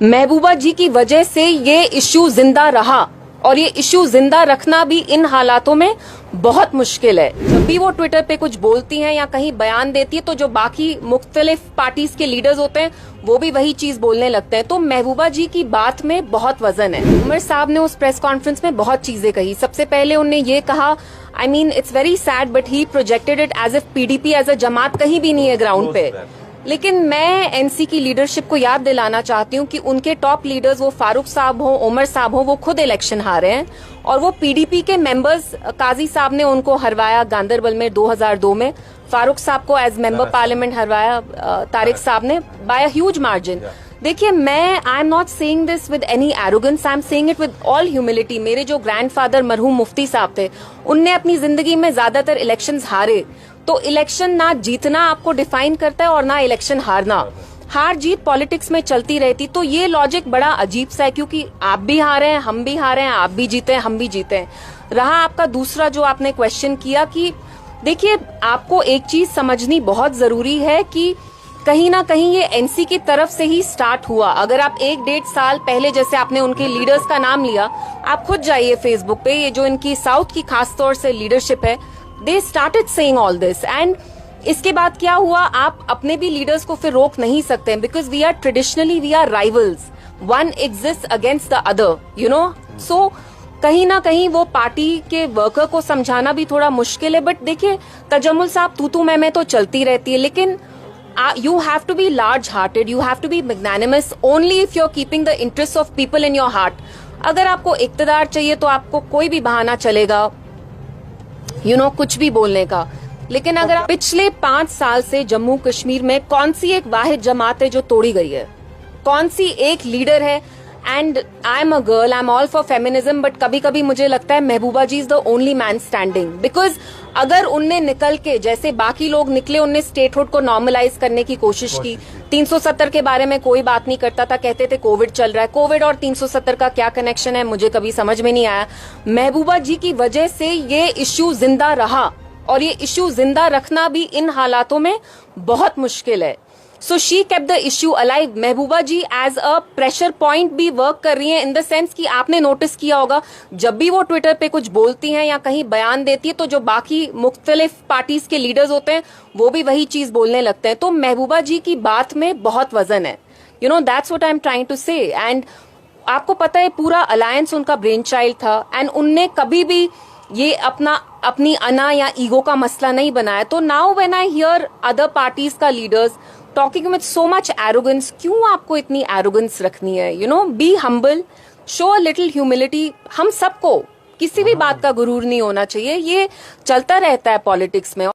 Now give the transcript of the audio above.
महबूबा जी की वजह से ये इश्यू जिंदा रहा और ये इश्यू जिंदा रखना भी इन हालातों में बहुत मुश्किल है। जब भी वो ट्विटर पे कुछ बोलती हैं या कहीं बयान देती है तो जो बाकी मुख्तलिफ पार्टीज के लीडर्स होते हैं वो भी वही चीज बोलने लगते हैं। तो महबूबा जी की बात में बहुत वजन है। उमर साहब ने उस प्रेस कॉन्फ्रेंस में बहुत चीजें कही। सबसे पहले उन्होंने ये कहा, I mean it's very sad but he projected it as if PDP as a Jamaat कहीं भी नहीं है ग्राउंड पे। लेकिन मैं एनसी की लीडरशिप को याद दिलाना चाहती हूँ कि उनके टॉप लीडर्स वो फारूक साहब हो, उमर साहब हो, वो खुद इलेक्शन हारे हैं और वो पीडीपी के मेंबर्स, काजी साहब ने उनको हरवाया गांदरबल में 2002 में, फारूक साहब को एज मेंबर पार्लियामेंट हरवाया तारिक साहब ने बाय अ ह्यूज मार्जिन। देखिए, मैं I am not saying this with any arrogance, I am saying it with all humility. मेरे जो ग्रैंडफादर मरहूम मुफ्ती साहब थे, उनने अपनी जिंदगी में ज्यादातर इलेक्शंस हारे। तो इलेक्शन ना जीतना आपको डिफाइन करता है और ना इलेक्शन हारना। हार जीत पॉलिटिक्स में चलती रहती। तो ये लॉजिक बड़ा अजीब सा है क्योंकि आप भी हारे हैं, हम भी हारे हैं, आप भी जीते हैं, हम भी जीते हैं। रहा आपका दूसरा जो आपने क्वेश्चन किया कि देखिए, आपको एक चीज समझनी बहुत जरूरी है कि कहीं ना कहीं ये एनसी की तरफ से ही स्टार्ट हुआ। अगर आप 1-1.5 साल पहले, जैसे आपने उनके लीडर्स का नाम लिया, आप खुद जाइए फेसबुक पे, ये जो इनकी साउथ की खास तौर से लीडरशिप है, they started saying all this. And इसके बाद क्या हुआ, आप अपने भी लीडर्स को फिर रोक नहीं सकते because we are traditionally we are rivals, one exist against the other, you know. So कहीं ना कहीं वो पार्टी के वर्कर को समझाना भी थोड़ा मुश्किल है। बट देखिए, तजम्मुल साहब तू मैं तो चलती रहती है, लेकिन you have to be large hearted, you have to be magnanimous only if you're keeping the interests of people in your heart. अगर आपको इक्तदार चाहिए तो आपको कोई भी बहाना चलेगा, you know, कुछ भी बोलने का। लेकिन अगर आप पिछले 5 साल से जम्मू कश्मीर में कौन सी एक वाहिद जमात है जो तोड़ी गई है, कौन सी एक लीडर है। And I am a girl, I am all for feminism, but कभी कभी मुझे लगता है Mehbooba ji is the only man standing. Because अगर उनने निकल के जैसे बाकी लोग निकले, उनने स्टेटहुड को नॉर्मलाइज करने की कोशिश की। 370 के बारे में कोई बात नहीं करता था, कहते थे कोविड चल रहा है। कोविड और 370 का क्या कनेक्शन है, मुझे कभी समझ में नहीं आया। महबूबा जी की वजह से ये इश्यू जिंदा रहा और ये इश्यू जिंदा रखना भी इन हालातों में बहुत मुश्किल है। So she kept the issue alive. Mehbooba ji as a pressure point भी वर्क कर रही हैं, इन द सेंस कि आपने नोटिस किया होगा, जब भी वो ट्विटर पे कुछ बोलती हैं या कहीं बयान देती है तो जो बाकी मुख्तलिफ पार्टीज के लीडर्स होते हैं वो भी वही चीज बोलने लगते हैं। तो महबूबा जी की बात में बहुत वजन है, you know, that's what I am trying to say. And आपको पता है, पूरा अलायंस उनका ब्रेन चाइल्ड था एंड उनने कभी भी ये अपनी अना या ईगो का मसला नहीं बनाया। तो now when I hear other parties का leaders talking with so much arrogance, क्यों आपको इतनी एरोगेंस रखनी है? You know, be humble, show a little humility. हम सबको किसी भी बात का गुरूर नहीं होना चाहिए, ये चलता रहता है पॉलिटिक्स में।